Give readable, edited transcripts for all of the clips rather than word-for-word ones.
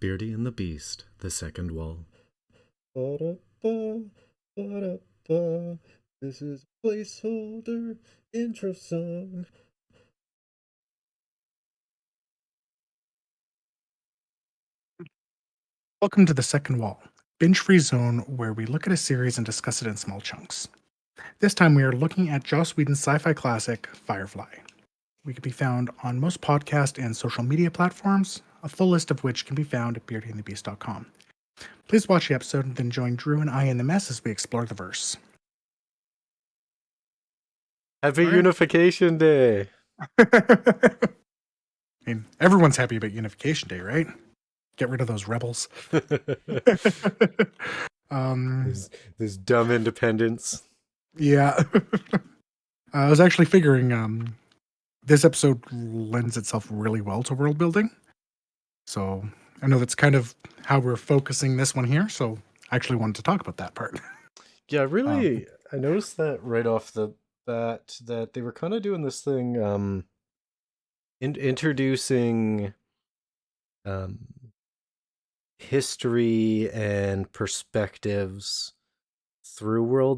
Beardy and the Beast, the second wall. Ba-da-ba, ba-da-ba. This is placeholder intro song. Welcome to the second wall, binge-free zone where we look at a series and discuss it in small chunks. This time we are looking at Joss Whedon's sci-fi classic, Firefly. We can be found on most podcast and social media platforms, a full list of which can be found at beardyandthebeast.com. Please watch the episode and then join Drew and I in the mess as we explore the verse. Happy All right. Unification Day. I mean, everyone's happy about Unification Day, right? Get rid of those rebels. This dumb independence. Yeah. I was actually figuring this episode lends itself really well to world building. So I know that's kind of how we're focusing this one here. So I actually wanted to talk about that part. Yeah, really, I noticed that right off the bat that they were kind of doing this thing, introducing um, history and perspectives through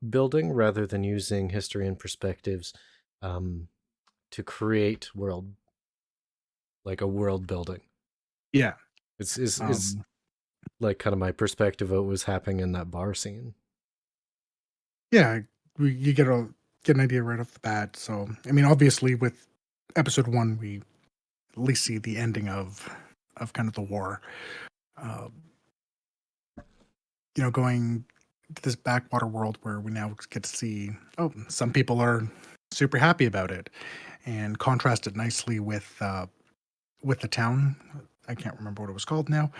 building rather than using history and perspectives to create a world building. Yeah. It's like kind of my perspective of what was happening in that bar scene. Yeah. You get an idea right off the bat. So, I mean, obviously with episode 1, we at least see the ending of kind of the war. Going to this backwater world where we now get to see, some people are super happy about it, and contrast it nicely with the town. I can't remember what it was called now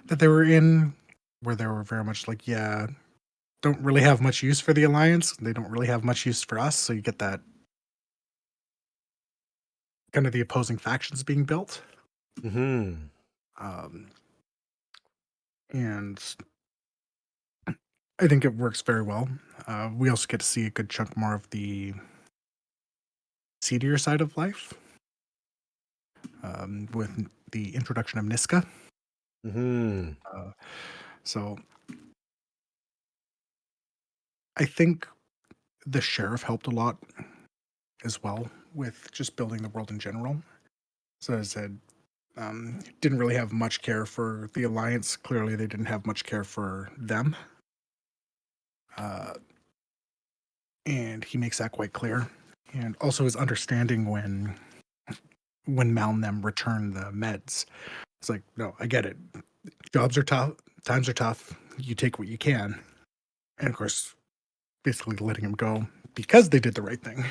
that they were in, where they were very much like, yeah, don't really have much use for the Alliance. They don't really have much use for us. So you get that kind of the opposing factions being built. Mm-hmm. And I think it works very well. We also get to see a good chunk more of the seedier side of life, with the introduction of Niska. Mm-hmm. So I think the Sheriff helped a lot as well with just building the world in general. So as I said, didn't really have much care for the Alliance. Clearly, they didn't have much care for them. And he makes that quite clear. And also his understanding when Mal and them return the meds. It's like, no, I get it. Jobs are tough. Times are tough. You take what you can. And of course, basically letting him go because they did the right thing.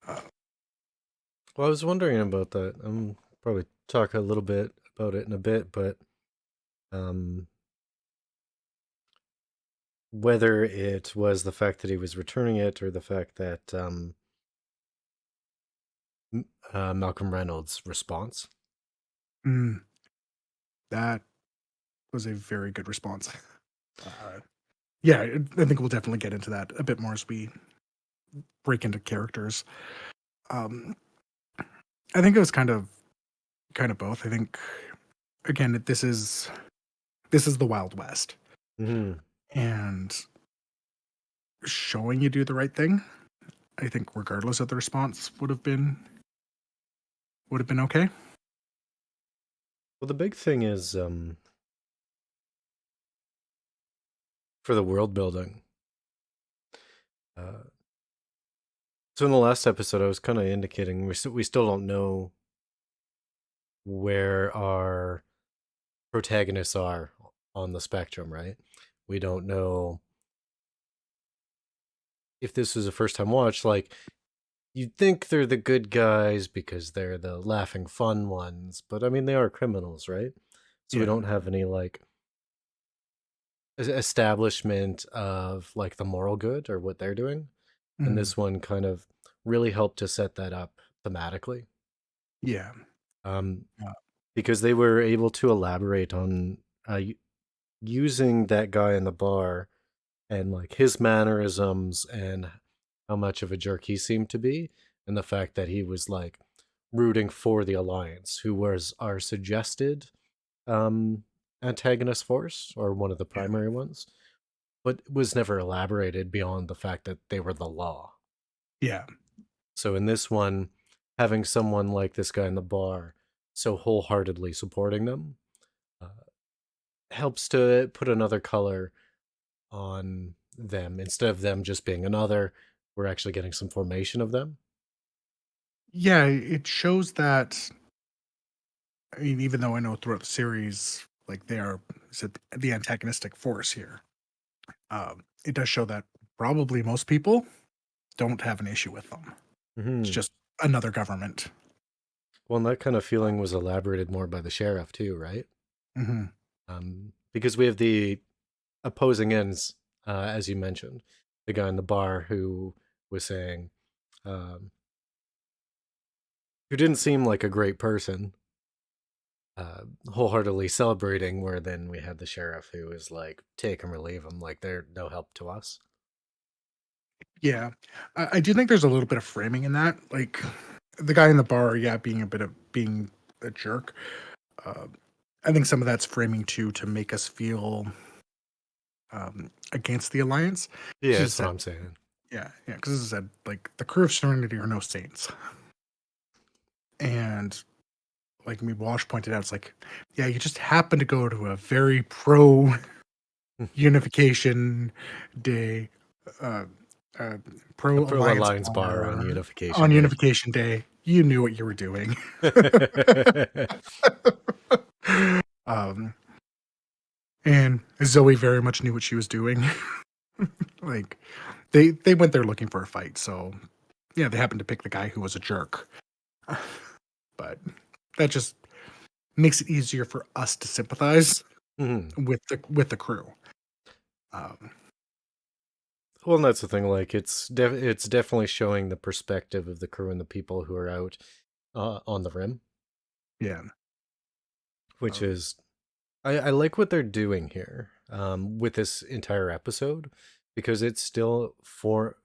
Well, I was wondering about that. I'm probably talk a little bit about it in a bit, but whether it was the fact that he was returning it or the fact that Malcolm Reynolds' response. That was a very good response. Yeah, I think we'll definitely get into that a bit more as we break into characters. I think it was kind of both. I think again, this is the Wild West, Mm-hmm. and showing you do the right thing. I think regardless of the response would have been okay. Well, the big thing is for the world building. So in the last episode, I was kind of indicating we still don't know where our protagonists are on the spectrum, right? We don't know if this was a first time watch. Like, you'd think they're the good guys because they're the laughing fun ones, but I mean, they are criminals, right? So we Yeah. don't have any like establishment of like the moral good or what they're doing. And this one kind of really helped to set that up thematically. Yeah. Because they were able to elaborate on using that guy in the bar and like his mannerisms and how much of a jerk he seemed to be, and the fact that he was like rooting for the Alliance, who was our suggested um, antagonist force, or one of the Yeah. primary ones, but was never elaborated beyond the fact that they were the law. Yeah. So in this one, having someone like this guy in the bar so wholeheartedly supporting them uh, helps to put another color on them. Instead of them just being another, we're actually getting some formation of them. Yeah, it shows that. I mean, even though I know throughout the series, like they are said the antagonistic force here, it does show that probably most people don't have an issue with them. It's Hmm. just another government. Well, and that kind of feeling was elaborated more by the sheriff too, right? Hmm. Because we have the opposing ends, as you mentioned, the guy in the bar who was saying, um, who didn't seem like a great person, wholeheartedly celebrating. Where then we had the sheriff who was like, take him or leave him, like they're no help to us. Yeah, I do think there's a little bit of framing in that. Like the guy in the bar, yeah, being a jerk. Uh, I think some of that's framing too to make us feel against the alliance. Yeah, Because that's what I'm saying. yeah, because as I said, like the crew of Serenity are no saints, and like me, Wash pointed out, it's like, yeah, you just happen to go to a very pro unification day, uh, uh, A pro pro alliance alliance bar on bar Unification on Day. unification day. You knew what you were doing. um, and Zoe very much knew what she was doing. Like they went there looking for a fight, so yeah, they happened to pick the guy who was a jerk. But that just makes it easier for us to sympathize Mhm. with the crew. Um, Well, and that's the thing. Like, it's definitely showing the perspective of the crew and the people who are out on the rim, yeah, which um, is I like what they're doing here with this entire episode because it's still for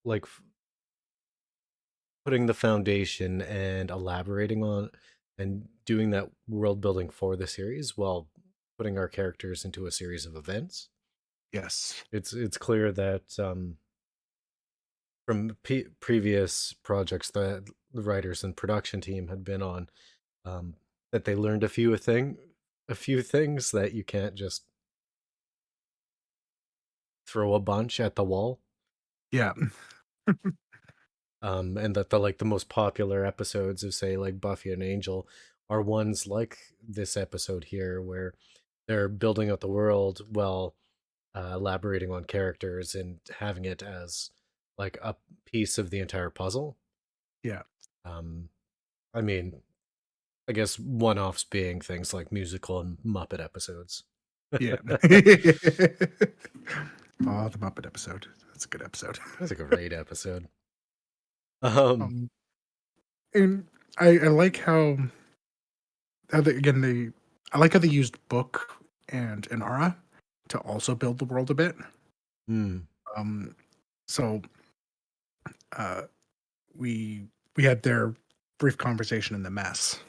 like putting the foundation and elaborating on and doing that world building for the series while putting our characters into a series of events. yes, It's clear that from previous projects that the writers and production team had been on, um, that they learned a few things that you can't just throw a bunch at the wall. yeah, And that the most popular episodes of say like Buffy and Angel are ones like this episode here where they're building out the world while elaborating on characters and having it as like a piece of the entire puzzle. yeah, Um, I mean, I guess one-offs being things like musical and Muppet episodes. yeah. Oh, the Muppet episode. That's a good episode. That's a great episode. Um, Um, and I like how they, again they I like how they used Book and Inara to also build the world a bit. hmm, Um, so uh, we we had their brief conversation in the mess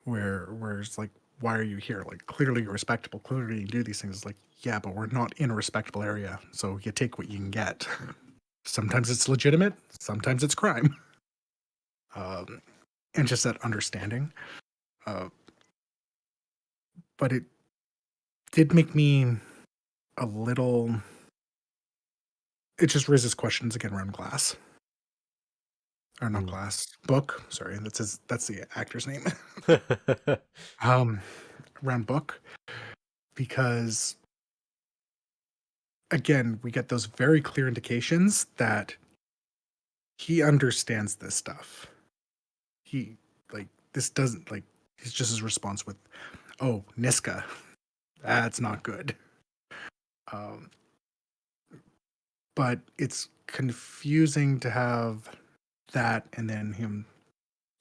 where it's like, why are you here? Like clearly you're respectable, clearly you do these things. It's like, yeah, but we're not in a respectable area, so you take what you can get. Sometimes it's legitimate, sometimes it's crime. And just that understanding. Uh, but it did make me a little. It just raises questions again around Glass, or not hmm. Glass, Book. Sorry, that's the actor's name. um, Around Book, because again we get those very clear indications that he understands this stuff. He like this doesn't like he's just his response with, "Oh, Niska, that's not good." Um, but it's confusing to have that and then him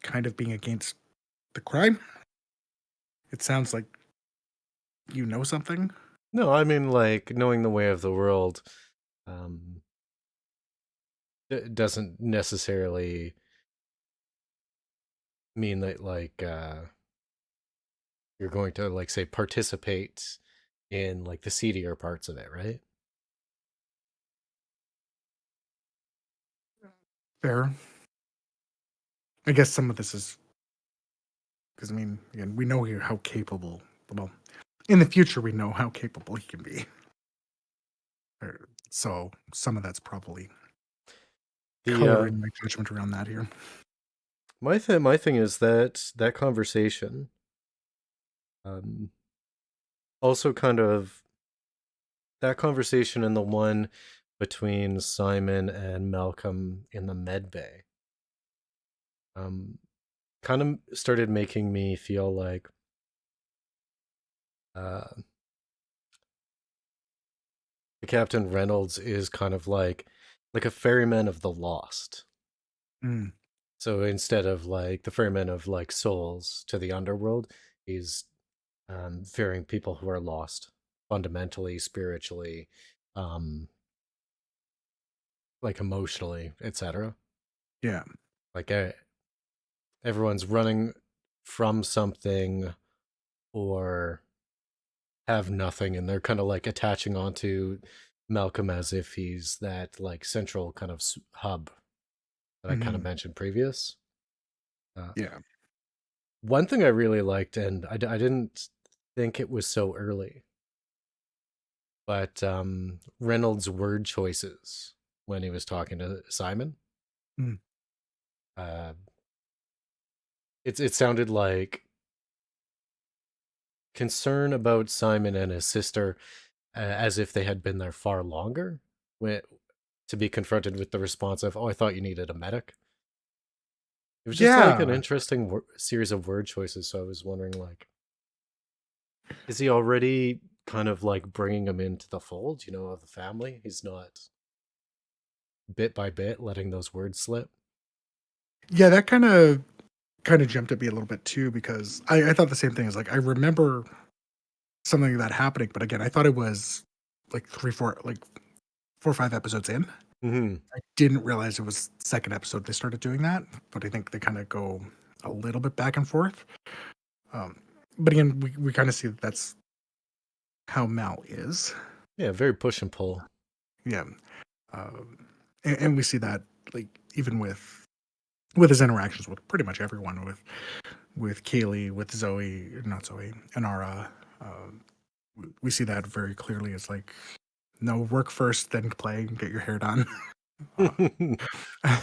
kind of being against the crime. It sounds like you know something. No, I mean like knowing the way of the world um, doesn't necessarily mean that you're going to like say participate in like the seedier parts of it, right? Fair. I guess some of this is because I mean, again, we know here how capable. Well, in the future, we know how capable he can be. So some of that's probably The coloring my judgment around that here. my thing is that conversation um also kind of that conversation and the one between Simon and Malcolm in the med bay um kind of started making me feel like uh the Captain Reynolds is kind of like a ferryman of the lost. Mm, So instead of like the ferryman of like souls to the underworld, he's ferrying people who are lost fundamentally, spiritually, um, like emotionally, etc. yeah. Like everyone's running from something or have nothing, and they're kind of like attaching onto Malcolm as if he's that like central kind of hub that I kind of Hmm. mentioned previous. Uh, Yeah. One thing I really liked, and I didn't think it was so early, but Reynolds' word choices when he was talking to Simon, Mm. uh, it sounded like concern about Simon and his sister, as if they had been there far longer. When, to be confronted with the response of, "Oh, I thought you needed a medic." It was just like an Yeah. interesting series of word choices. So I was wondering, like, is he already kind of like bringing him into the fold, of the family? He's not bit by bit letting those words slip. Yeah, that kind of jumped at me a little bit too because I thought the same thing. As like I remember something like that happening, but again, I thought it was like 4 or 5 episodes in. Hmm. I didn't realize it was second episode they started doing that, but I think they kind of go a little bit back and forth. Um, but again, we kind of see that that's how Mal is. Yeah, very push and pull. Yeah, and we see that like even with his interactions with pretty much everyone, with Kaylee, with Zoe, not Zoe, Inara. We see that very clearly. It's like no, work first, then play, and get your hair done. Uh,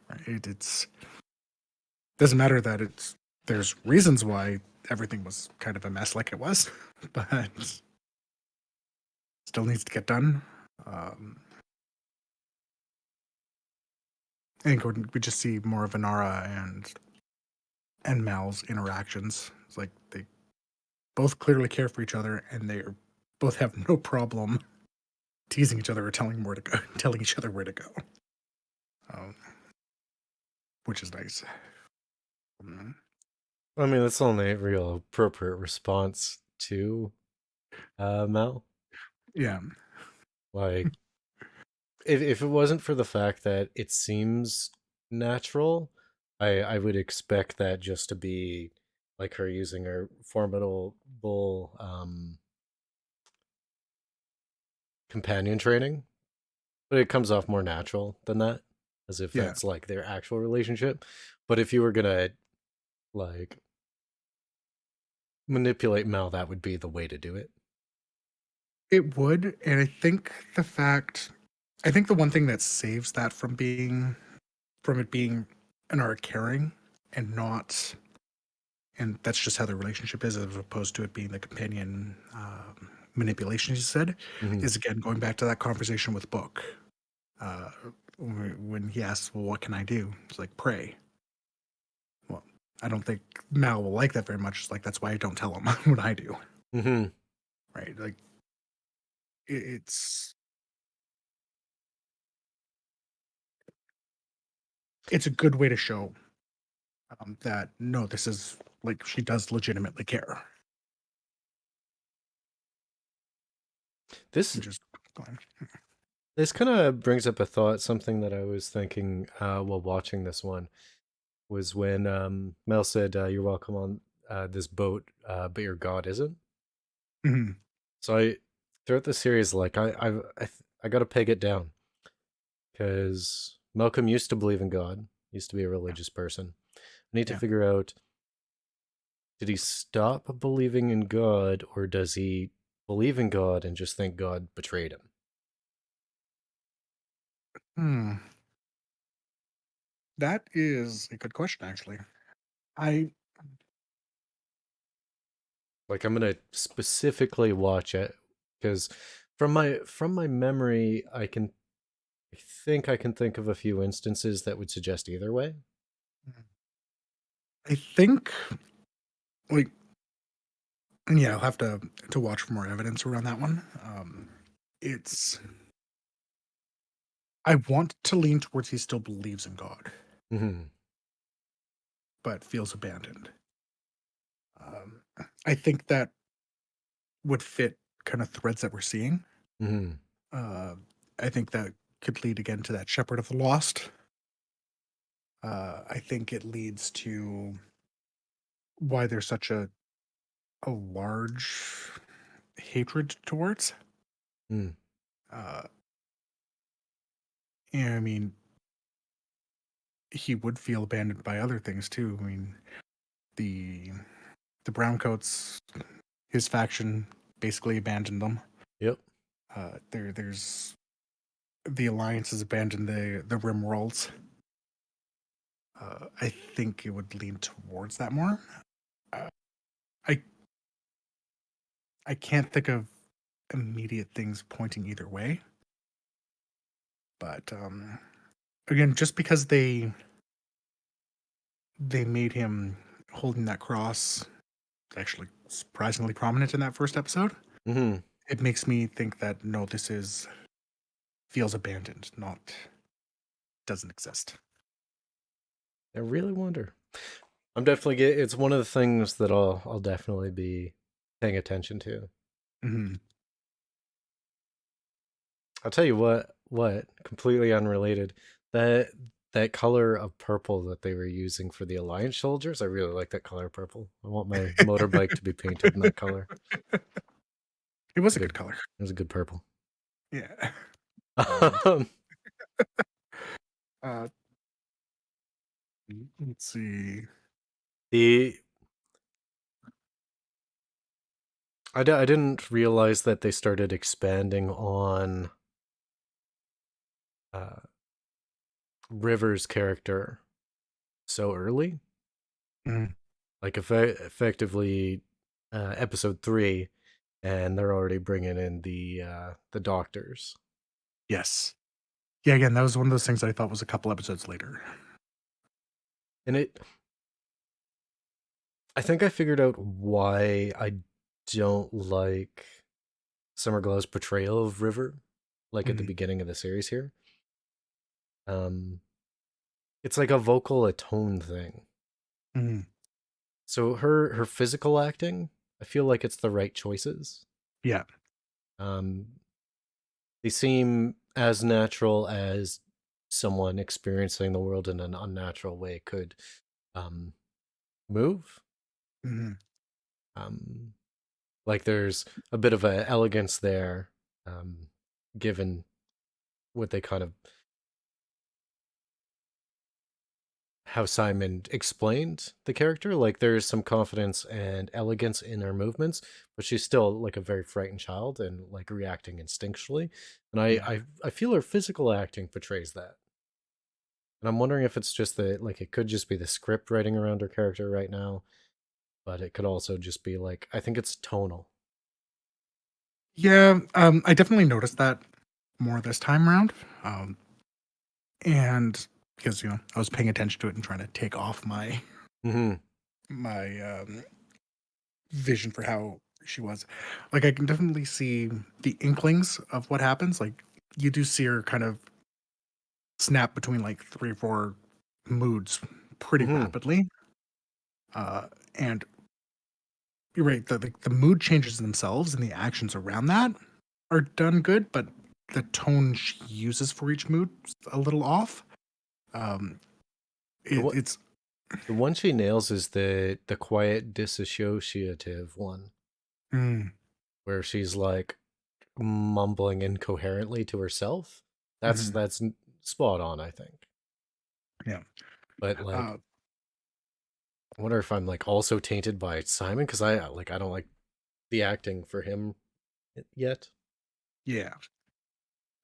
right? It's doesn't matter that there's reasons why everything was kind of a mess like it was, but still needs to get done. Um, I think we just see more of Inara and Mal's interactions. It's like they both clearly care for each other, and they both have no problem teasing each other or telling each other where to go, um, which is nice. Mm, I mean, that's the only real appropriate response to Mel. yeah, Like, if it wasn't for the fact that it seems natural, I would expect that just to be like her using her formidable companion training, but it comes off more natural than that, as if yeah. that's like their actual relationship. But if you were gonna like manipulate Mel, that would be the way to do it. It would, and I think the one thing that saves that from it being an art caring and not, and that's just how the relationship is, as opposed to it being the companion manipulation. As you said, Hmm. is again going back to that conversation with Book uh, when he asks, "Well, what can I do?" It's like pray. Well, I don't think Mal will like that very much. It's like that's why I don't tell him what I do. Hmm. Right? Like it's it's a good way to show that no, this is like she does legitimately care. This Which is fine. this kind of brings up a thought. Something that I was thinking while watching this one was when Mel said, "You're welcome on this boat, but your god isn't. Hmm. So I throughout the series, like I got to peg it down because Malcolm used to believe in God, used to be a Yeah. religious person. I need to Yeah. figure out, did he stop believing in God, or does he believe in God and just think God betrayed him? Hmm. That is a good question, actually. I Like I'm gonna specifically watch it because from my memory, I think I can think of a few instances that would suggest either way. I think like yeah, I'll have to watch for more evidence around that one. It's I want to lean towards he still believes in God, Mm-hmm. but feels abandoned. Um, I think that would fit kind of threads that we're seeing. Mm-hmm. Uh, I think that could lead again to that Shepherd of the Lost. I think it leads to why there's such a large hatred towards. Mm. Uh, and I mean, he would feel abandoned by other things too. I mean, the the Browncoats, his faction basically abandoned them. Yep. There's the Alliance has abandoned the Rim Worlds. I think it would lean towards that more. Uh, I I can't think of immediate things pointing either way, but again, just because they made him holding that cross actually surprisingly prominent in that first episode, Mm-hmm. it makes me think that no, this is feels abandoned, not doesn't exist. I really wonder. I'm definitely it's one of the things that I'll definitely be paying attention to. Hmm. I'll tell you what, completely unrelated. That that color of purple that they were using for the Alliance soldiers, I really like that color purple. I want my motorbike to be painted in that color. It was It's a a good good color. it was a good purple. Yeah. Um, uh, let's see. the I didn't realize that they started expanding on uh, River's character so early. Mm, Like effectively, episode 3, and they're already bringing in the doctors. yes. Yeah. Again, that was one of those things I thought was a couple episodes later. And I think I figured out why I don't like Summerglow's portrayal of River, like at the Hmm. beginning of the series here. Um, it's like a vocal, a tone thing. Hmm. So her physical acting, I feel like it's the right choices. Yeah. Um, they seem as natural as someone experiencing the world in an unnatural way could um, move. Hmm. Um, like there's a bit of a elegance there, um, given what they kind of how Simon explained the character. Like there's some confidence and elegance in her movements, but she's still like a very frightened child and like reacting instinctually. And Yeah. I feel her physical acting portrays that. And I'm wondering if it's just that like it could just be the script writing around her character right now, but it could also just be like I think it's tonal. Yeah. I definitely noticed that more this time around. Um, and because I was paying attention to it and trying to take off Mm-hmm. my vision for how she was. Like I can definitely see the inklings of what happens. Like you do see her kind of snap between like three or four moods pretty Mm-hmm. rapidly. And you're right, the mood changes themselves and the actions around that are done good, but the tone she uses for each mood is a little off. Um, What it's The one she nails is the quiet dissociative one, Mm, where she's like mumbling incoherently to herself. That's mhm, that's spot on, I think. yeah. But like, Uh, I wonder if I'm like also tainted by Simon because I don't like the acting for him yet. yeah.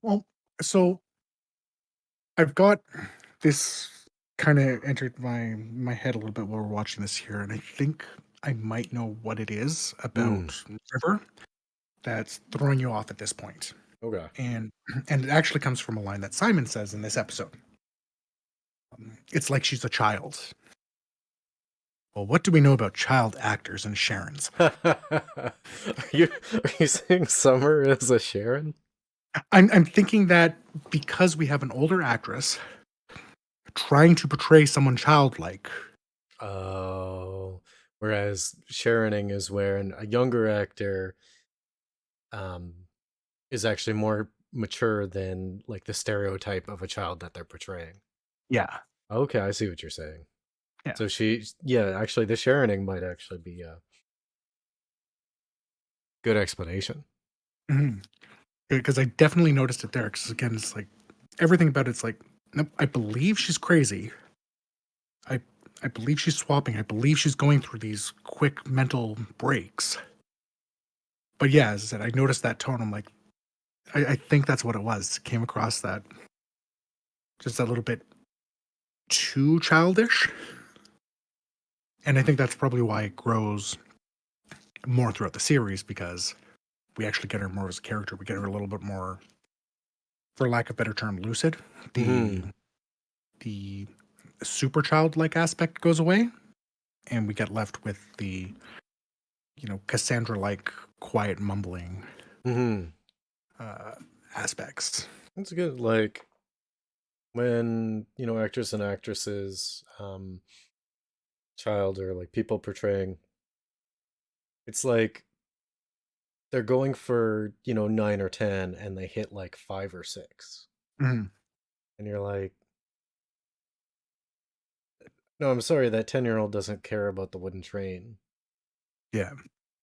Well, so I've got this kind of entered my head a little bit while we're watching this here, and I think I might know what it is Mm, about River that's throwing you off at this point. okay. And and it actually comes from a line that Simon says in this episode. It's like she's a child. Well, what do we know about child actors and Sharons? you are you saying Summer is a Sharon? I'm thinking that because we have an older actress trying to portray someone childlike. Oh, whereas Sharoning is where a younger actor um is actually more mature than like the stereotype of a child that they're portraying. Yeah, Okay, I see what you're saying. yeah. So yeah, actually, the Sharoning might actually be a good explanation. Because I definitely noticed it there. Because again, it's like everything about it's like, nope, I believe she's crazy. I I believe she's swapping. I believe she's going through these quick mental breaks. But yeah, as I said, I noticed that tone. I'm like, I think that's what it was. Came across that just a little bit too childish. And I think that's probably why it grows more throughout the series because we actually get her more as a character. We get her a little bit more, for lack of a better term, lucid. The Hmm. the super childlike aspect goes away, and we get left with the Cassandra like quiet mumbling Hmm. uh, aspects. That's good. Like when actors and actresses, child or like people portraying, it's like they're going for 9 or 10, and they hit like 5 or 6, Mhm. and you're like, no, I'm sorry, that 10-year-old doesn't care about the wooden train. Yeah,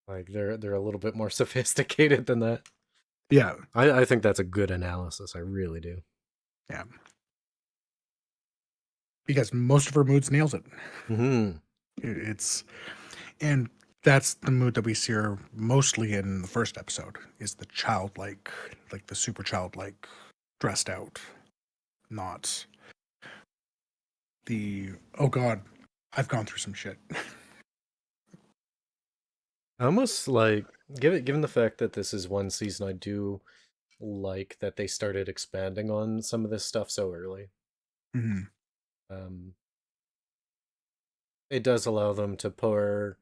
Like they're a little bit more sophisticated than that. yeah, I think that's a good analysis. I really do. yeah. Because most of her moods nails it. Hmm. It's and that's the mood that we see her mostly in the first episode is the childlike, like the super childlike, dressed out, not the oh god, I've gone through some shit. I almost like given the fact that this is one season, I do like that they started expanding on some of this stuff so early. Mhm. Um, it does allow them to pour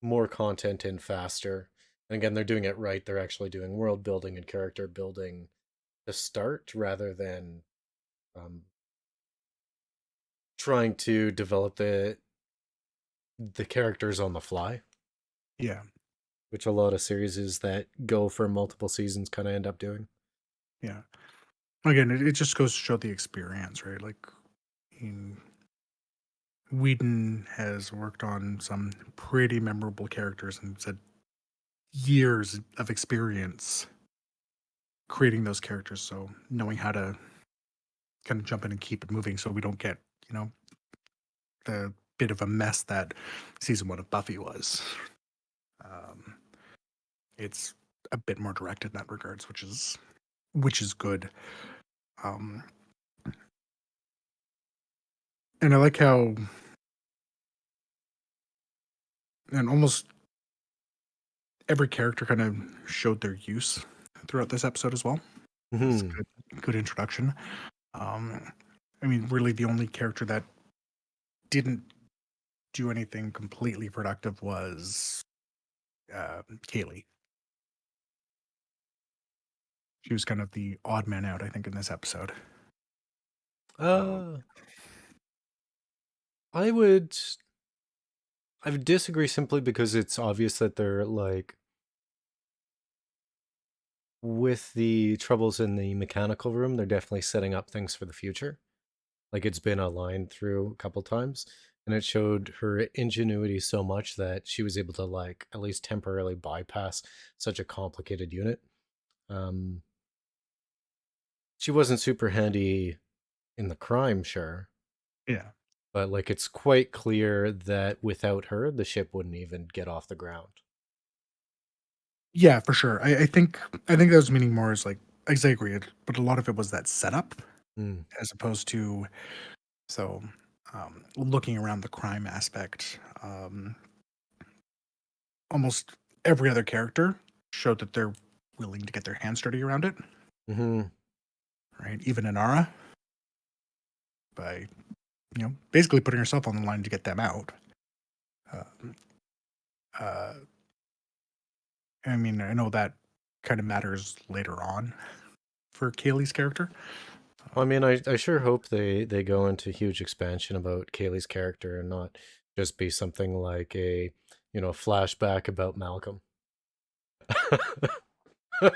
more content in faster. And again, they're doing it right. They're actually doing world building and character building to start rather than um, trying to develop the characters on the fly, Yeah, which a lot of series that go for multiple seasons kind of end up doing. yeah. Again, it just goes to show the experience, right? Like, in Whedon has worked on some pretty memorable characters and said years of experience creating those characters. So knowing how to kind of jump in and keep it moving, so we don't get you know the bit of a mess that season one of Buffy was. Um, it's a bit more direct in that regards, which is good. Um, and I like how and almost every character kind of showed their use throughout this episode as well. It's Hmm. good introduction. Um, I mean, really, the only character that didn't do anything completely productive was Kaylee. She was kind of the odd man out, I think, in this episode. Um, Uh, I would I would disagree simply because it's obvious that they're like with the troubles in the mechanical room, they're definitely setting up things for the future. like it's been aligned through a couple times, and it showed her ingenuity so much that she was able to like at least temporarily bypass such a complicated unit. Um, she wasn't super handy in the crime, sure, Yeah. but like it's quite clear that without her, the ship wouldn't even get off the ground. Yeah, for sure. I think that was meaning more as like I agree, but a lot of it was that setup Mm. as opposed to so looking around the crime aspect. Almost every other character showed that they're willing to get their hands dirty around it, Hmm. right? Even Inara, by basically putting herself on the line to get them out. Um, uh, I mean, I know that kind of matters later on for Kaylee's character. Well, I mean, I sure hope they go into huge expansion about Kaylee's character and not just be something like a flashback about Malcolm. Yeah.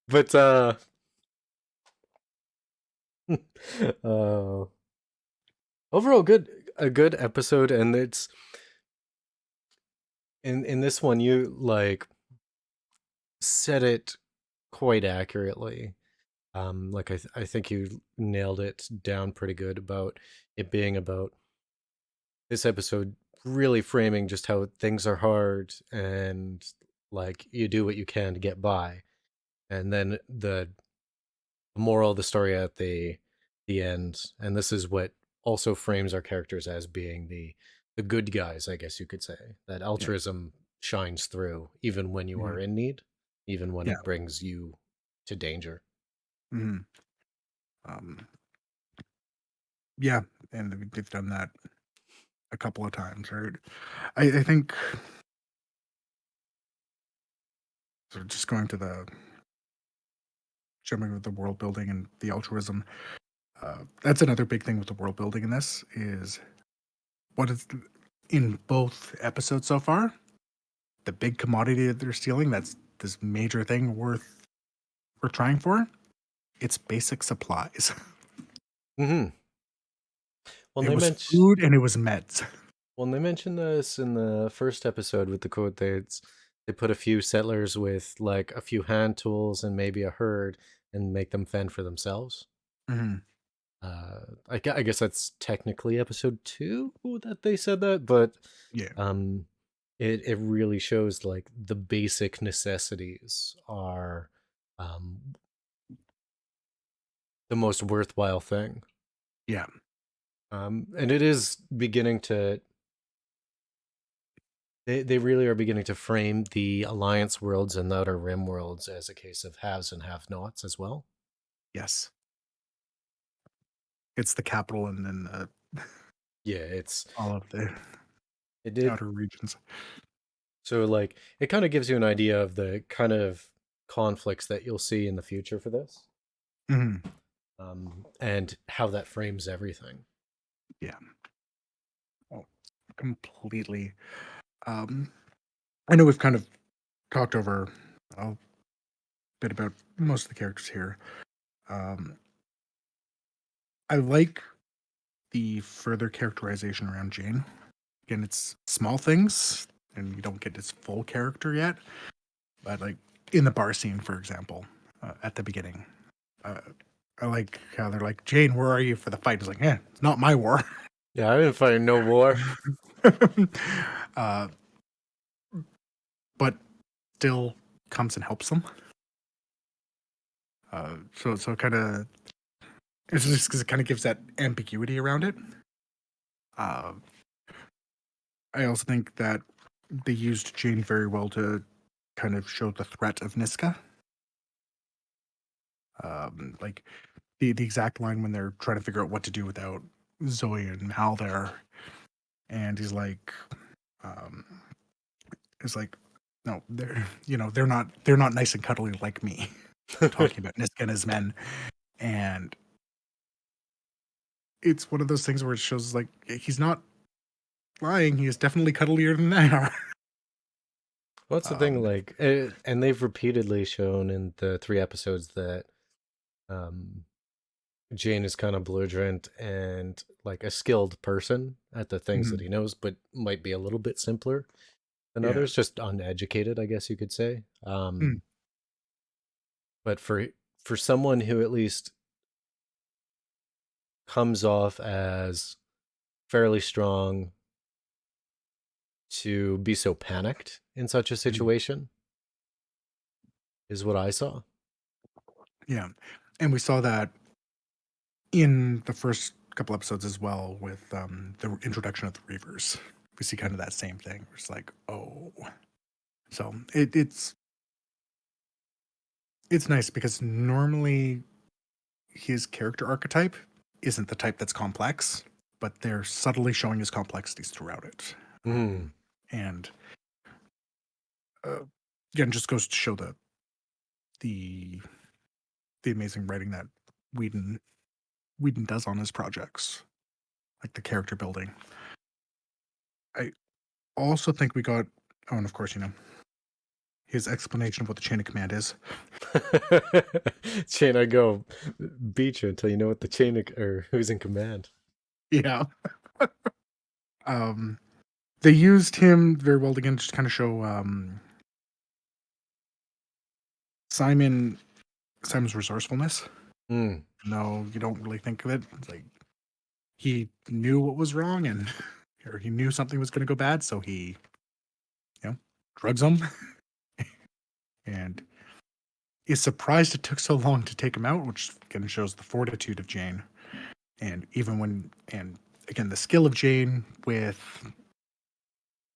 But uh overall a good episode, and it's in this one you like said it quite accurately. Like I think you nailed it down pretty good about it being about this episode really framing just how things are hard and like you do what you can to get by, and then the moral of the story at the end, and this is what also frames our characters as being the good guys, I guess you could say, that Yeah. altruism shines through even when you are Mhm. in need, even when Yeah. it brings you to danger. Mhm. Um, yeah, and they've done that a couple of times, right? I think so. Just going to the jumping with the world building and the altruism. That's another big thing with the world building in this is what is in both episodes so far. The big commodity that they're stealing. That's this major thing worth trying for. It's basic supplies. Hmm. Well, It they was mentioned food and it was meds. well, they mentioned this in the first episode with the quote that they put a few settlers with like a few hand tools and maybe a herd and make them fend for themselves. Mhm. I guess that's technically episode 2 that they said that, but Yeah. um, it really shows like the basic necessities are um the most worthwhile thing. Yeah. And it is beginning to they really are beginning to frame the Alliance worlds and the Outer Rim worlds as a case of haves and have-nots as well. Yes. It's the capital and then Yeah, it's all of the it did outer regions. so like it kind of gives you an idea of the kind of conflicts that you'll see in the future for this, Mhm. and how that frames everything. Yeah. Oh, completely. Um, I know we've kind of talked over a bit about most of the characters here. Um, I like the further characterization around Jane. Again, it's small things, and you don't get his full character yet. But like in the bar scene, for example, at the beginning, uh, I like how they're like, "Jane, where are you for the fight?" It's like, "Yeah, it's not my war." Yeah, I didn't find no war. uh, but still comes and helps them. So kind of it's just because it kind of gives that ambiguity around it. Uh, I also think that they used Jane very well to kind of show the threat of Niska. Like the exact line when they're trying to figure out what to do without Zoe and Mal there, and he's like, um, it's like, no, they're not nice and cuddly like me. Talking about Niska and his men, and it's one of those things where it shows like he's not lying. He is definitely cuddlier than they are. What's the thing Um, like, and they've repeatedly shown in the 3 episodes that um Jane is kind of belligerent and like a skilled person at the things that Mhm. he knows, but might be a little bit simpler than Yeah. others, just uneducated, I guess you could say. Mm. But for someone who at least comes off as fairly strong to be so panicked in such a Mhm. situation is what I saw. Yeah. And we saw that in the first couple episodes as well with the introduction of the Reavers. We see kind of that same thing. It's like, oh. So it's nice because normally his character archetype isn't the type that's complex, but they're subtly showing his complexities throughout it. Mm. And uh, again, just goes to show the the amazing writing that Whedon Whedon does on his projects, like the character building. I also think we got, oh, and of course, his explanation of what the chain of command is. Chain, I go beat you until you know what the or who's in command. Yeah. um, they used him very well again, just kind of show Simon Simon's resourcefulness. Mm. No, you don't really think of it. It's like he knew what was wrong and or he knew something was going to go bad, so he, drugs him and is surprised it took so long to take him out, which again shows the fortitude of Jane. And again, the skill of Jane with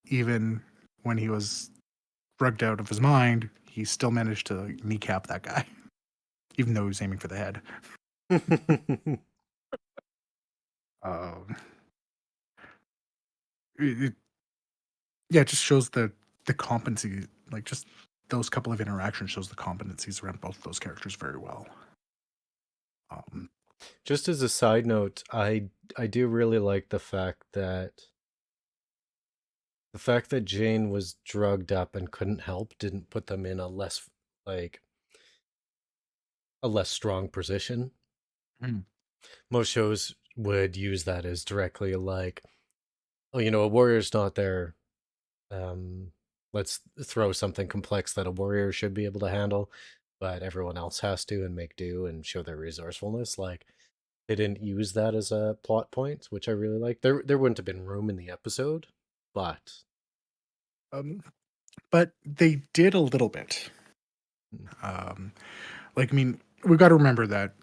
even when he was drugged out of his mind, he still managed to kneecap that guy, even though he was aiming for the head. Um, it, yeah, it just shows the competency, like just those couple of interactions shows the competencies around both of those characters very well. Um, Just as a side note, I do really like the fact that Jane was drugged up and couldn't help didn't put them in like a less strong position. Mm. Most shows would use that as directly like, oh, a warrior's not there. Um, let's throw something complex that a warrior should be able to handle, but everyone else has to and make do and show their resourcefulness. Like they didn't use that as a plot point, which I really like. There wouldn't have been room in the episode, but um, but they did a little bit. mm, Um, like, I mean, we've got to remember that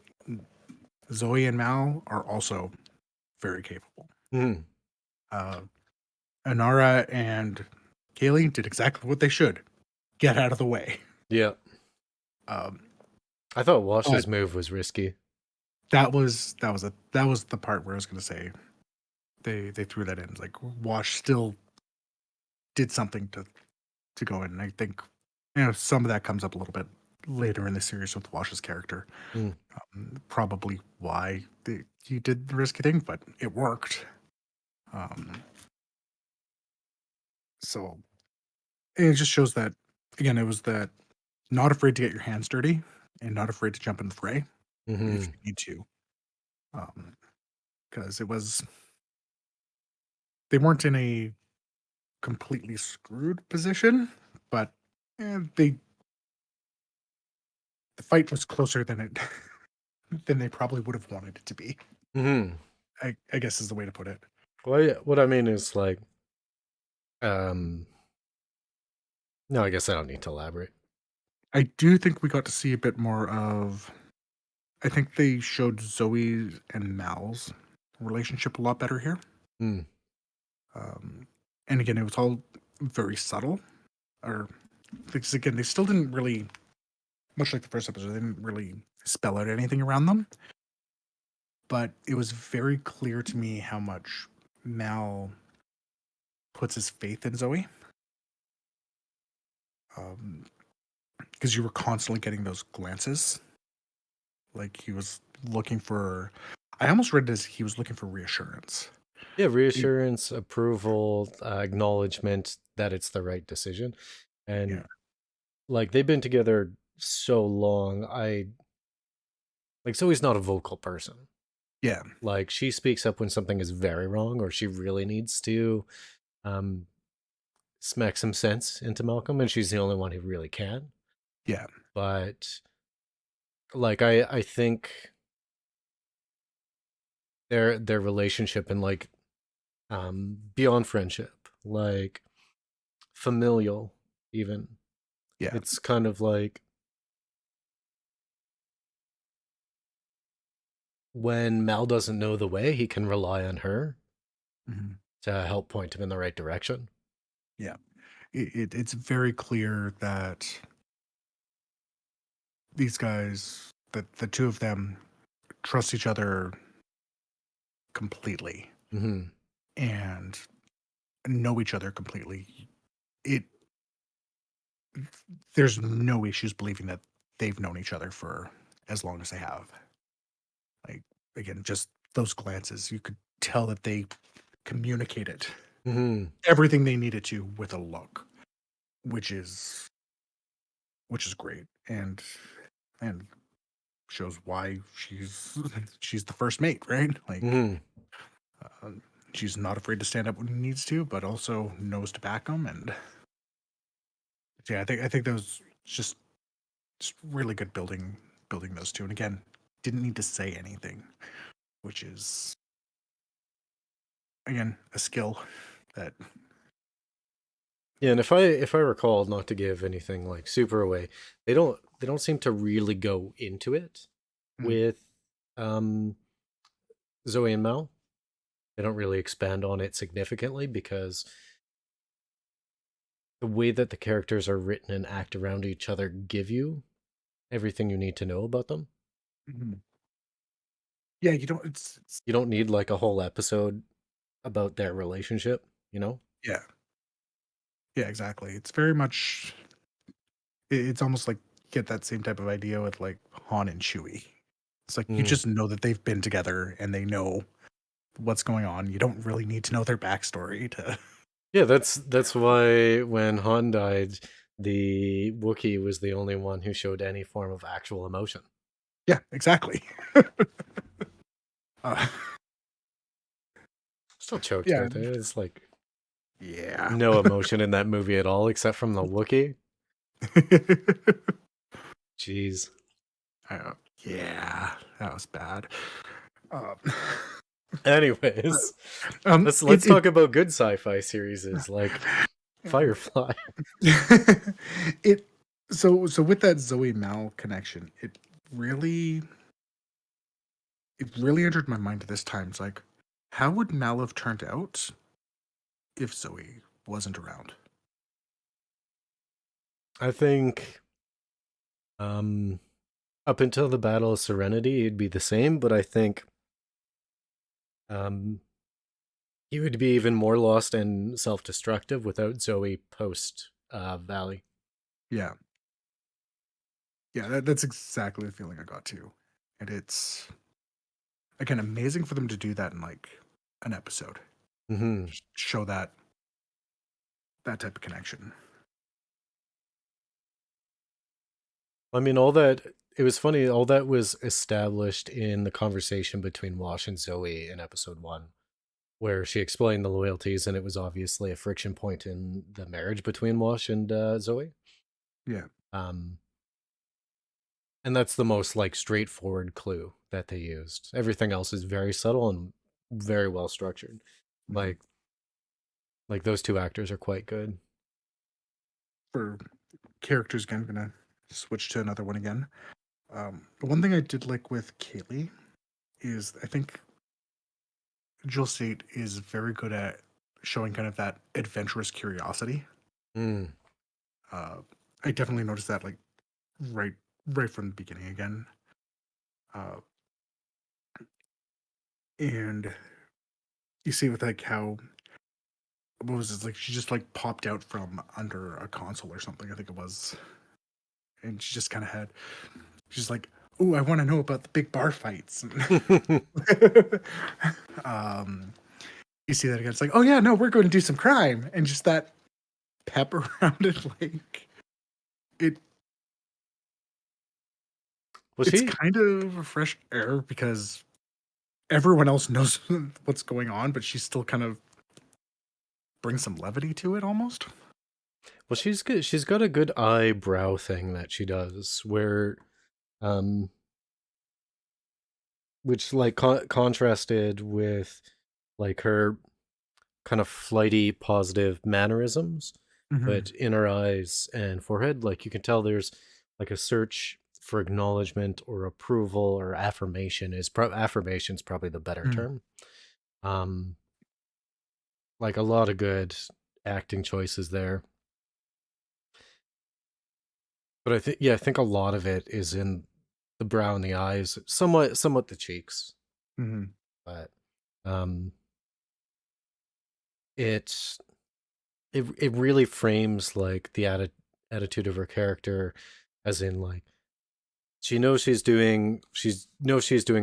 Zoe and Mal are also very capable. mm, Uh, Inara and Kaylee did exactly what they should get out of the way. yeah. Um, I thought but Wash's move was risky. that was the part where I was going to say they threw that in. Like Wash still did something to go in. And I think some of that comes up a little bit later in the series with Wash's character. Mm. Probably why he did the risky thing, but it worked. Um, so it just shows that again, it was that not afraid to get your hands dirty and not afraid to jump in the fray if Hmm. you need to. Because it was they weren't in a completely screwed position, but they the fight was closer than it than they probably would have wanted it to be. Hmm. I guess is the way to put it. Well, yeah, what I mean is like, um, no, I guess I don't need to elaborate. I do think we got to see a bit more of. I think they showed Zoe and Mal's relationship a lot better here. Mm. Um, and again, it was all very subtle. Or because again, they still didn't really, much like the first episode, they didn't really spell out anything around them. But it was very clear to me how much Mal puts his faith in Zoe. Because you were constantly getting those glances, like he was looking for. I almost read it as he was looking for reassurance. Yeah, reassurance, approval, acknowledgement that it's the right decision. And Yeah. like they've been together so long, I Like, Zoe's not a vocal person. Yeah. Like, she speaks up when something is very wrong, or she really needs to smack some sense into Malcolm, and she's the only one who really can. Yeah. But like, I think their relationship and like beyond friendship, like familial even. Yeah. It's kind of like when Mal doesn't know the way, he can rely on her Mhm. to help point him in the right direction. Yeah. It's very clear that these guys, that the two of them trust each other completely Mm-hmm. and know each other completely. It There's no issues believing that they've known each other for as long as they have. Like, again, just those glances, you could tell that they communicated Mm-hmm. everything they needed to with a look, which is great, and shows why she's the first mate, right? Like, Mm-hmm. um, she's not afraid to stand up when he needs to, but also knows to back him. And yeah, I think those just really good building those two. And again, didn't need to say anything, which is again a skill that Yeah, and if I recall, not to give anything like super away, they don't seem to really go into it mm, with um Zoe and Mal. They don't really expand on it significantly because the way that the characters are written and act around each other give you everything you need to know about them. mhm. Yeah, you don't. It's You don't need like a whole episode about their relationship, you know? yeah, yeah, exactly. It's very much. It's almost like you get that same type of idea with like Han and Chewie. It's like you Mm. just know that they've been together and they know what's going on. You don't really need to know their backstory to. Yeah, that's why when Han died, the Wookiee was the only one who showed any form of actual emotion. Yeah, exactly. uh, Still choked yeah, about it. It's like yeah. no emotion in that movie at all, except from the Wookiee. Jeez. Yeah, that was bad. Um, Anyways, let's it it talk about good sci-fi series like Firefly. it so with that Zoe Mal connection, really it really entered my mind this time. It's like, how would Mal have turned out if Zoe wasn't around? I think um up until the Battle of Serenity, it'd be the same, but I think um he would be even more lost and self-destructive without Zoe post Valley. Yeah, yeah, that's exactly the feeling I got too, and it's again amazing for them to do that in like an episode, Mm-hmm. show that type of connection. I mean, all that it was funny. All that was established in the conversation between Wash and Zoe in episode 1, where she explained the loyalties, and it was obviously a friction point in the marriage between Wash and Zoe. Yeah. Um, and that's the most like straightforward clue that they used. Everything else is very subtle and very well structured. Mhm. Like those two actors are quite good. For characters, again, I'm gonna switch to another one again. The one thing I did like with Kaylee is I think Jill State is very good at showing kind of that adventurous curiosity. Mm. Uh, I definitely noticed that like right right from the beginning again. Uh, and you see with like how what was it like she just like popped out from under a console or something, I think it was, and she just kind of had she's like, "Oh, I want to know about the big bar fights." um, you see that again. It's like, "Oh yeah, no, we're going to do some crime," and just that pep around it, like it. Well, it's she kind of a fresh air because everyone else knows what's going on, but she still kind of brings some levity to it almost. well, she's good. She's got a good eyebrow thing that she does, where, um, which like contrasted with like her kind of flighty, positive mannerisms, Hmm. but in her eyes and forehead, like you can tell there's like a search for acknowledgement or approval or affirmation. Affirmation's probably the better Mm. term. Um, like a lot of good acting choices there. But I think a lot of it is in the brow and the eyes, somewhat the cheeks. Hmm. But um, it's it really frames like the attitude of her character, as in like she's doing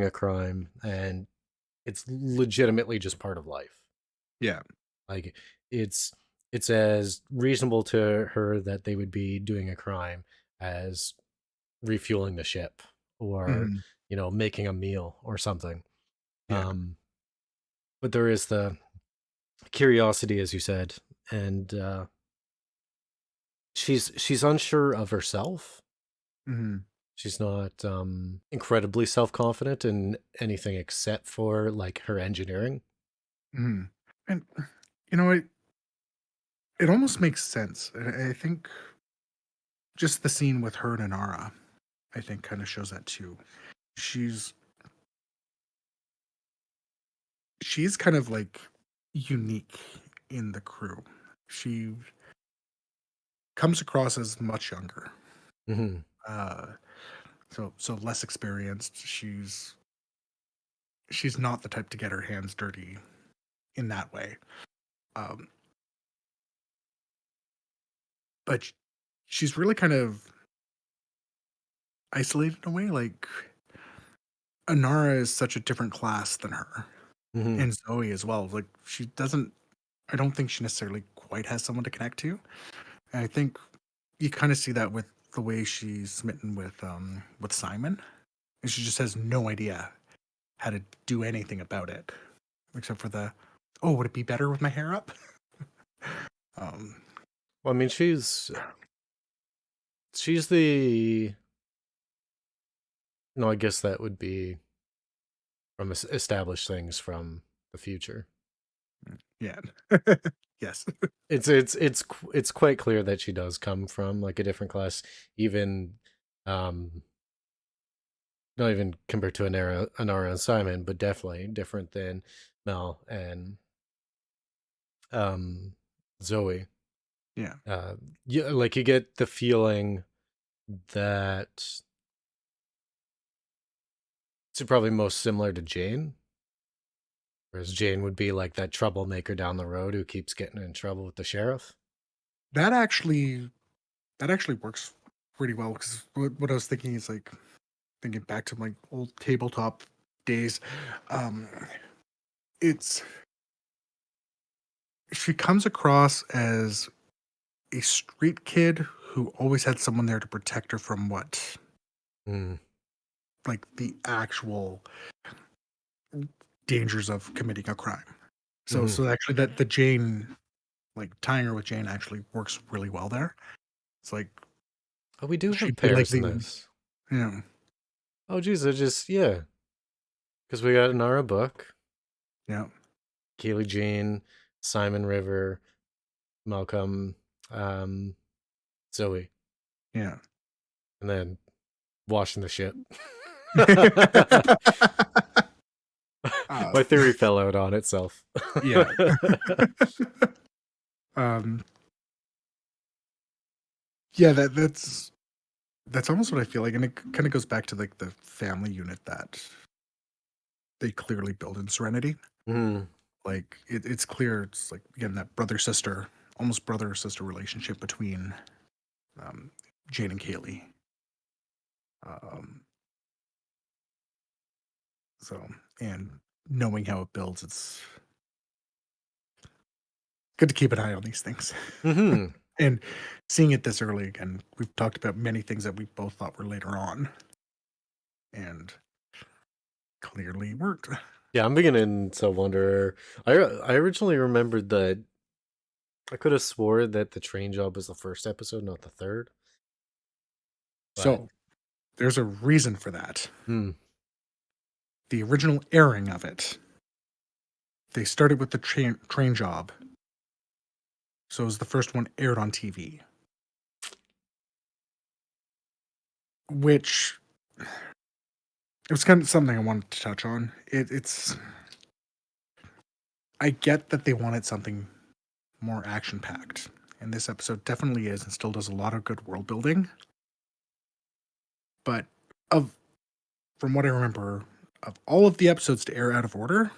a crime, and it's legitimately just part of life. Yeah. Like it's it's as reasonable to her that they would be doing a crime as refueling the ship, or Hmm. making a meal or something. Yeah. um but there is the curiosity, as you said, and she's unsure of herself. Hmm. She's not incredibly self-confident in anything except for like her engineering. Hmm. And you know, it almost makes sense. I think just the scene with her and Inara, I think, kind of shows that too. She's she's kind of like unique in the crew. She comes across as much younger, Hmm. uh, so less experienced. She's not the type to get her hands dirty in that way. Um, but she's really kind of isolated in a way. Like Anara is such a different class than her, Hmm. and Zoe as well. Like she doesn't. I don't think she necessarily quite has someone to connect to. And I think you kind of see that with the way she's smitten with Simon, and she just has no idea how to do anything about it except for the, oh, would it be better with my hair up? um, Well, I mean, she's the no, I guess that would be from established things from the future. yeah, yes, It's quite clear that she does come from like a different class, even um not even compared to Anara and Simon, but definitely different than Mel and um Zoe. yeah. Uh yeah, like you get the feeling that it's probably most similar to Jane, whereas Jane would be like that troublemaker down the road who keeps getting in trouble with the sheriff. That actually that actually works pretty well because what I was thinking is like thinking back to my old tabletop days. Um, it's she comes across as a street kid who always had someone there to protect her from what, Mm. like the actual dangers of committing a crime. So Hmm. so actually that the Jane, like tying her with Jane, actually works really well there. It's like Oh, we do have she'd be like pairs in the, this. you know, Oh, geez, I just yeah, because we got Nara Book, yeah, Keely Jean, Simon River, Malcolm, um, Zoe, yeah. and then washing the ship. uh, My theory fell out on itself. yeah. um, yeah. That's almost what I feel like, and it kind of goes back to like the family unit that they clearly build in Serenity. Mm, Like it's clear, it's like again that brother sister, almost brother sister relationship between um, Jane and Kaylee. Um, so and knowing how it builds, it's good to keep an eye on these things. hmm. And seeing it this early again, we've talked about many things that we both thought were later on. and clearly worked. Yeah, I'm beginning to wonder. I originally remembered that I could have swore that the train job was the first episode, not the third. But So there's a reason for that. hmm, The original airing of it, they started with the train job, so it was the first one aired on TV, which it was kind of something I wanted to touch on. It's I get that they wanted something more action packed, and this episode definitely is, and still does a lot of good world building. But of from what I remember, of all of the episodes to air out of order,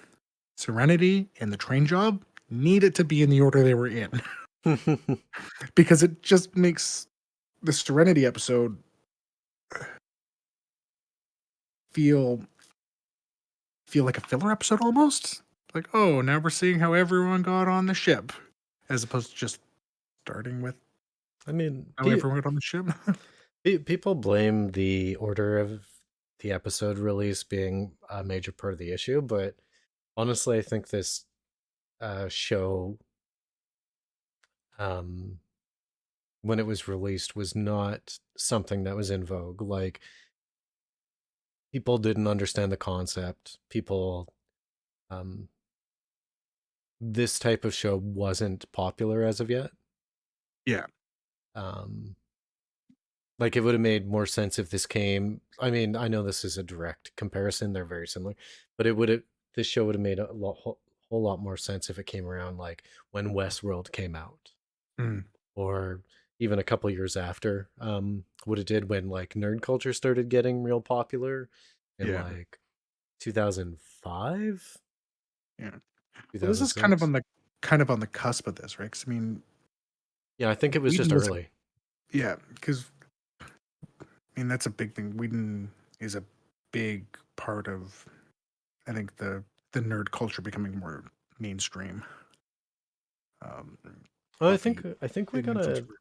Serenity and the train job needed to be in the order they were in because it just makes the Serenity episode feel like a filler episode almost. Like, oh, now we're seeing how everyone got on the ship, as opposed to just starting with I mean, how everyone got on the ship. people blame the order of the episode release being a major part of the issue, but honestly, I think this show, um, when it was released, was not something that was in vogue. Like, people didn't understand the concept. Um, this type of show wasn't popular as of yet. Yeah. Um, like it would have made more sense if this came. I mean, I know this is a direct comparison; they're very similar, but it would have. This show would have made a whole lot more sense if it came around like when Westworld came out, Mm, or even a couple years after. What it did when like nerd culture started getting real popular in yeah. like 2005, Yeah. Well, this is 2006. kind of on the cusp of this, right? 'Cause, I mean, Yeah, I think it was Whedon just was early. yeah, because I mean that's a big thing. Whedon is a big part of, I think, the nerd culture becoming more mainstream. Um, Oh, Buffy I think we didn't influence. gotta.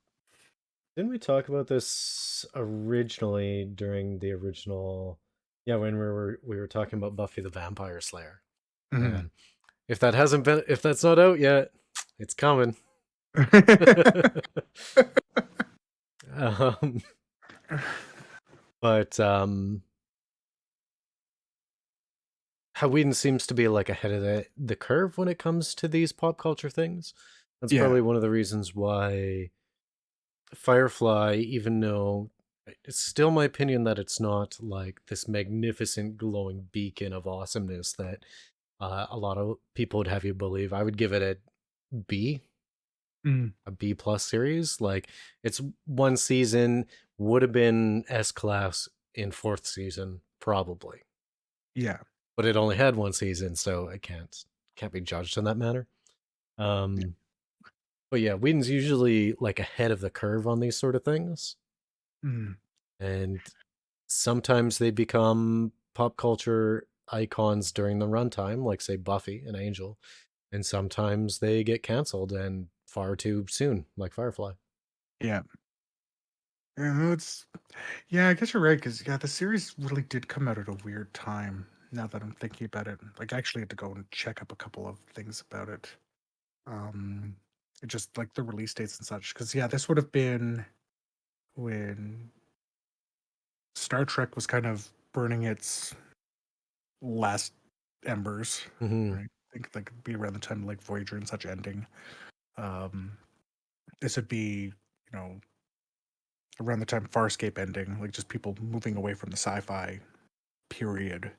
Didn't we talk about this originally during the original? Yeah, when we were talking about Buffy the Vampire Slayer. Mhm. And if that's not out yet, it's coming. um, but how Whedon seems to be like ahead of the curve when it comes to these pop culture things. That's Yeah. probably one of the reasons why Firefly, even though it's still my opinion that it's not like this magnificent glowing beacon of awesomeness that a lot of people would have you believe. I would give it B, Mm, a B plus series. Like it's one season, would have been S class in fourth season probably, yeah. but it only had one season, so it can't be judged in that manner. Um, but yeah, Whedon's usually like ahead of the curve on these sort of things, Mm, and sometimes they become pop culture icons during the runtime, like say Buffy and Angel, and sometimes they get canceled and far too soon, like Firefly. yeah. Yeah, no, yeah, I guess you're right, because yeah, the series really did come out at a weird time. Now that I'm thinking about it, like I actually had to go and check up a couple of things about it. Um, it just like the release dates and such. Because yeah, this would have been when Star Trek was kind of burning its last embers. Hmm. Right? I think like it'd be around the time like Voyager and such ending. Um, this would be, around the time Farscape ending, like just people moving away from the sci-fi period.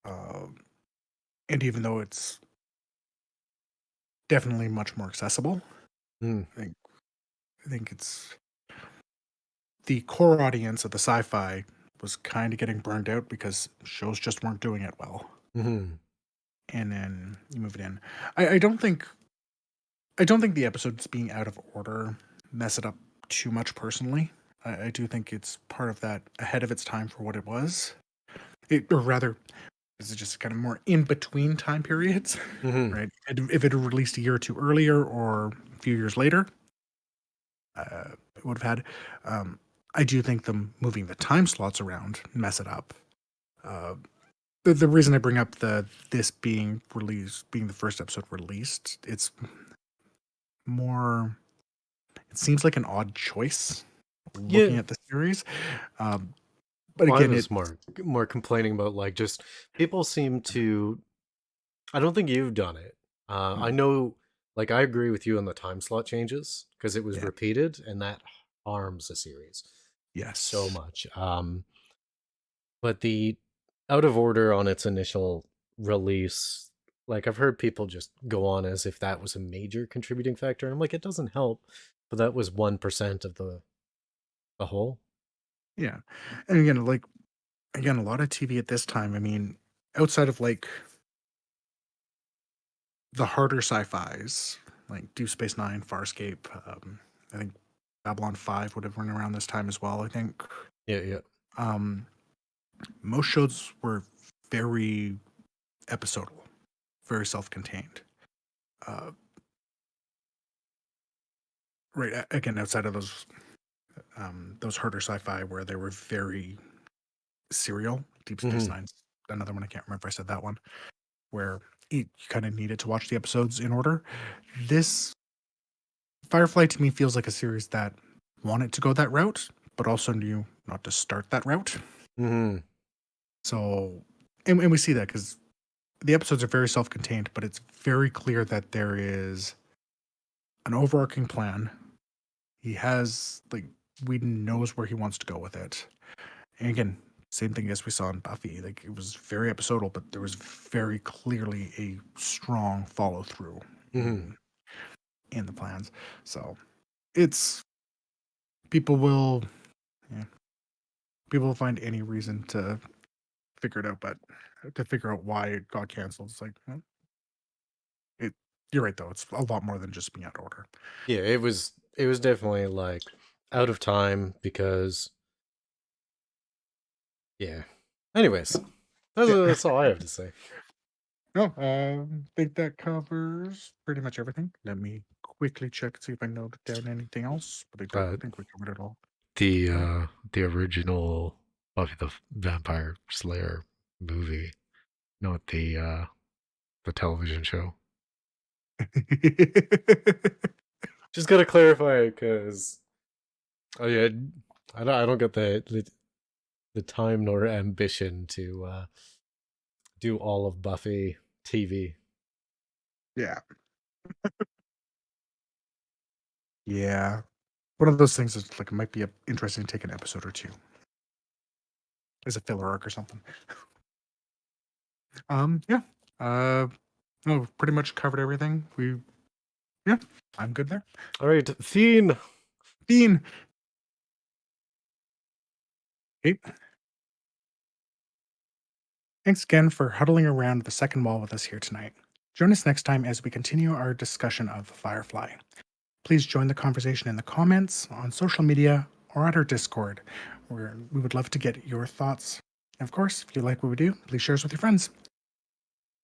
Um, and even though it's definitely much more accessible, Mm. I think it's the core audience of the sci-fi was kind of getting burned out because shows just weren't doing it well. Hmm. And then you move it in. I don't think the episodes being out of order mess it up too much personally. I do think it's part of that ahead of its time for what it was. Or rather, this is just kind of more in between time periods, Hmm. right? And if it had released a year or two earlier or a few years later, it would have had. I do think them moving the time slots around mess it up. Uh, the reason I bring up this being released, being the first episode released, it's more. It seems like an odd choice looking Yeah. at the series. Um, but Well, I again, it was more complaining about like just people seem to. I don't think you've done it. I know, like I agree with you on the time slot changes because it was yeah, repeated, and that harms a series so yes, much. But the out of order on its initial release, like I've heard people just go on as if that was a major contributing factor. And I'm like, it doesn't help, but that was 1% of the whole. yeah. And again, like a lot of TV at this time. I mean, outside of like the harder sci-fis like Deep Space Nine, Farscape. I think Babylon 5 would have run around this time as well. I think Yeah, yeah. um, most shows were very episodal, very self-contained. Uh, right again, outside of those harder sci-fi where they were very serial. Deep Space Hmm. Nine's another one. I can't remember if I said that one. Where you kind of needed to watch the episodes in order. This Firefly to me feels like a series that wanted to go that route, but also knew not to start that route. Hmm. So, and we see that because the episodes are very self-contained, but it's very clear that there is an overarching plan. He has like Whedon knows where he wants to go with it. And again, same thing as we saw in Buffy. Like it was very episodal, but there was very clearly a strong follow through Hmm. in the plans. So it's people will yeah, people will find any reason to figure it out, but to figure out why it got canceled, it's like well, it. You're right though. It's a lot more than just being out of order. Yeah, it was definitely like out of time because yeah. Anyways, that's, Yeah. that's all I have to say. No, I think that covers pretty much everything. Let me quickly check to see if I noted down anything else, but I don't Uh, think we covered it all. the original Buffy the Vampire Slayer movie, not the television show. Just gotta clarify because oh yeah, I don't get the time nor ambition to do all of Buffy TV. Yeah. Yeah. One of those things is like it might be interesting to take an episode or two as a filler arc or something. Yeah. No, pretty much covered everything. Yeah, I'm good there. All right, Fiend. Dean. Okay. Thanks again for huddling around the second wall with us here tonight. Join us next time as we continue our discussion of Firefly. Please join the conversation in the comments, on social media, or at our Discord, where we would love to get your thoughts. And of course, if you like what we do, please share us with your friends.